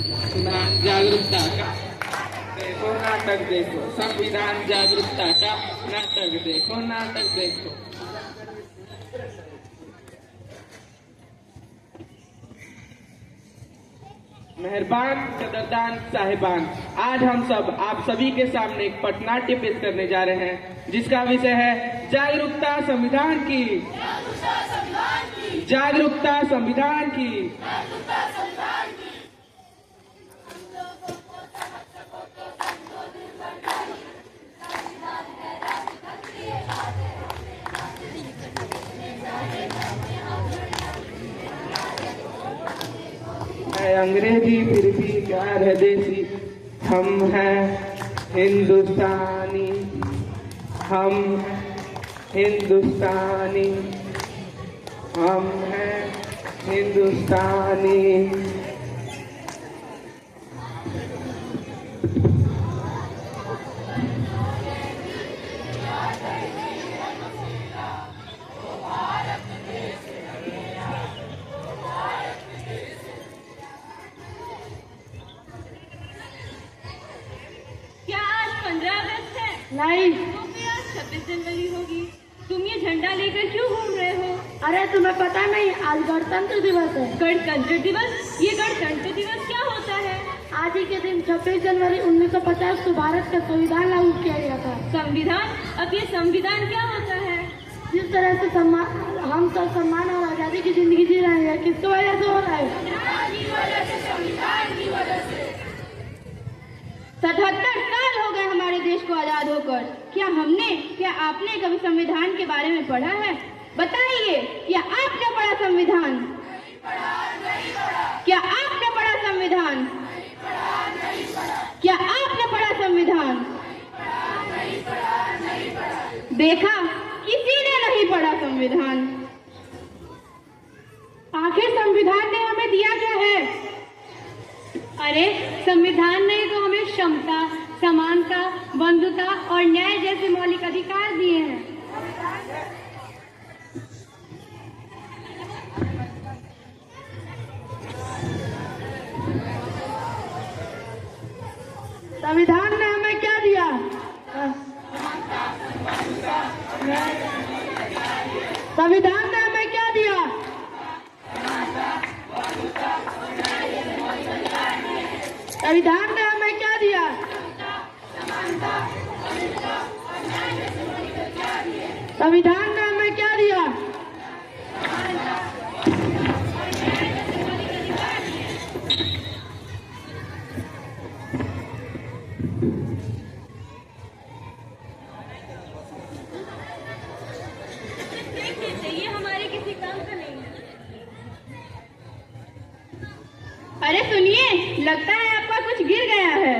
संविधान जागरूकता का देखो नाटक देखो, संविधान जागरूकता का नाटक देखो, नाटक देखो। मेहरबान कदरदान साहिबान, आज हम सब आप सभी के सामने एक पटनाट्य पेश करने जा रहे हैं जिसका विषय है जागरूकता संविधान की, जागरूकता संविधान की। अंग्रेजी फिर भी प्यार है देसी, हम हैं हिंदुस्तानी, हम हिंदुस्तानी, हम हैं हिंदुस्तानी। नहीं, तो भी आज 26 जनवरी होगी। तुम ये झंडा लेकर क्यों घूम रहे हो? अरे तुम्हें पता नहीं, आज गणतंत्र दिवस है। गणतंत्र दिवस? ये गणतंत्र दिवस क्या होता है? आज ही के दिन 26 जनवरी 1950 को भारत का संविधान लागू किया गया था। संविधान? अब ये संविधान क्या होता है? जिस तरह से हम सब सम्मान और आजादी की जिंदगी जी रहे हैं, किसकी वजह से हो रहा है? 77 साल हो गए हमारे देश को आजाद होकर। क्या आपने कभी संविधान के बारे में पढ़ा है? बताइए, क्या आपने पढ़ा संविधान? क्या आपने पढ़ा संविधान? क्या आपने पढ़ा संविधान? देखा, किसी ने नहीं पढ़ा संविधान। आखिर संविधान ने हमें दिया क्या है? अरे, संविधान ने तो हमें क्षमता, समानता, बंधुता और न्याय जैसे मौलिक अधिकार दिए हैं। संविधान ने हमें क्या दिया? संविधान ने हमें क्या दिया? संविधान ने हमें क्या दिया? संविधान ने हमें क्या दिया? ये हमारे किसी काम का नहीं है। अरे सुनिए, लगता है आपका कुछ गिर गया है।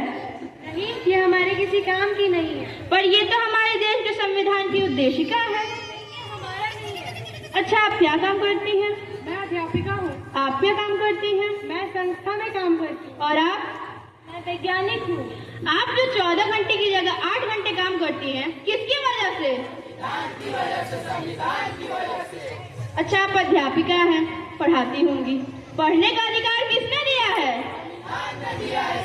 नहीं, ये हमारे किसी काम की नहीं है। पर ये तो हमारे देश के संविधान की उद्देशिका है। हमारा नहीं है। अच्छा, आप क्या काम करती हैं? मैं अध्यापिका हूँ। आप क्या काम करती हैं? मैं संस्था में काम करती हूँ। और आप? मैं वैज्ञानिक हूँ। आप जो 14 घंटे की जगह 8 घंटे काम करती हैं, किसकी वजह से? संविधान की वजह से। अच्छा, आप अध्यापिका हैं, पढ़ाती होंगी। पढ़ने का अधिकार किसने दिया है?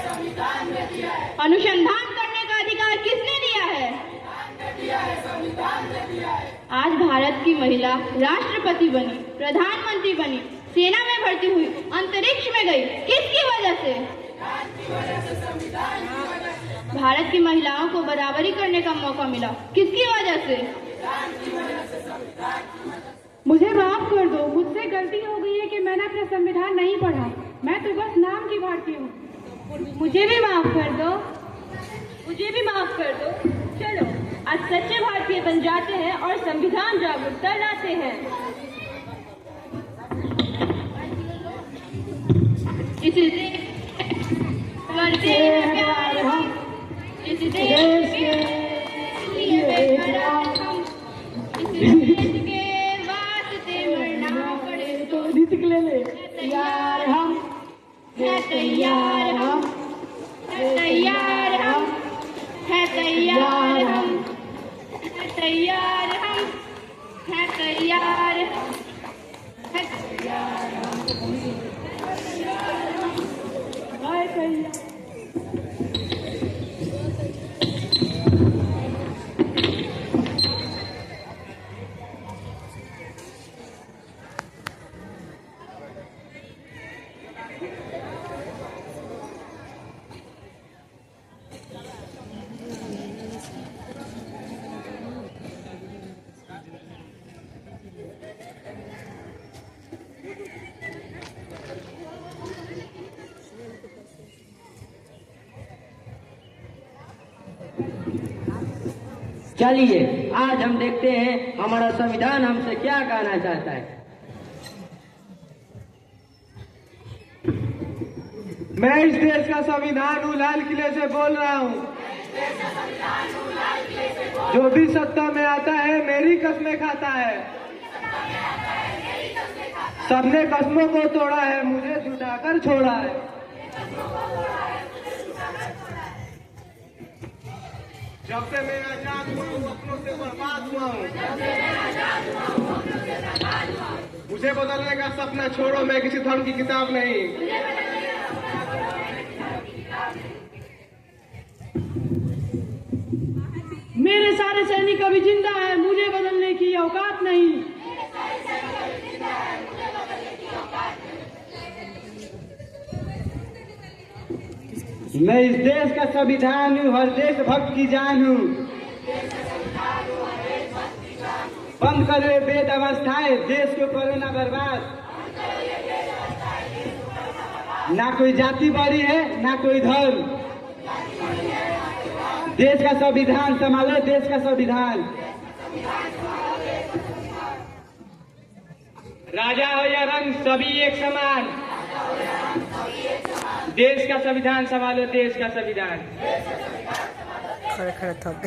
संविधान ने दिया है। अनुसंधान करने का अधिकार किसने दिया है? संविधान ने दिया है। आज भारत की महिला राष्ट्रपति बनी, प्रधानमंत्री बनी, सेना में भर्ती हुई, अंतरिक्ष में गई, किसकी वजह से? संविधान की वजह से। भारत की महिलाओं को बराबरी करने का मौका मिला, किसकी वजह से? मुझे माफ कर दो, मुझसे गलती हो गई है कि मैंने अपना संविधान नहीं पढ़ा। मैं तो बस नाम की भारतीय हूँ। मुझे भी माफ कर दो। मुझे भी माफ कर दो। चलो, आज सच्चे भारतीय बन जाते हैं और संविधान जागरूकता लाते हैं। इसलिए करते हैं प्यार हम इस देश के लिए बेकरार हम, इस देश के वास्ते मरना पड़े तो निकले ले तैयार हम, है तैयार हम, है तैयार हम, है तैयार हम, है तैयार हम, है तैयार, है तैयार हम। चलिए आज हम देखते हैं हमारा संविधान हमसे क्या कहना चाहता है। मैं इस देश का संविधान हूँ, लाल किले से बोल रहा हूँ। जो भी सत्ता में आता है मेरी कसमें खाता है। सबने कसमों को तोड़ा है, मुझे जुटाकर छोड़ा है। जब से मैं आजाद हुआ हूँ अपनों से बर्बाद हुआ हूँ। मुझे बदलने का सपना छोड़ो, मैं किसी धर्म की किताब नहीं। मेरे सारे सैनिक अभी जिंदा है, मुझे बदलने की औकात नहीं। मैं इस देश का संविधान हूँ, हर देशभक्त की जान हूँ। बंद करे वेद अवस्थाएं, देश को करो ना बर्बाद। ना कोई जाति बड़ी है ना कोई धर्म। देश का संविधान संभालो, देश का संविधान। राजा हो या रंग सभी एक समान। देश का संविधान संभालो, देश का संविधान। खड़े खड़े थक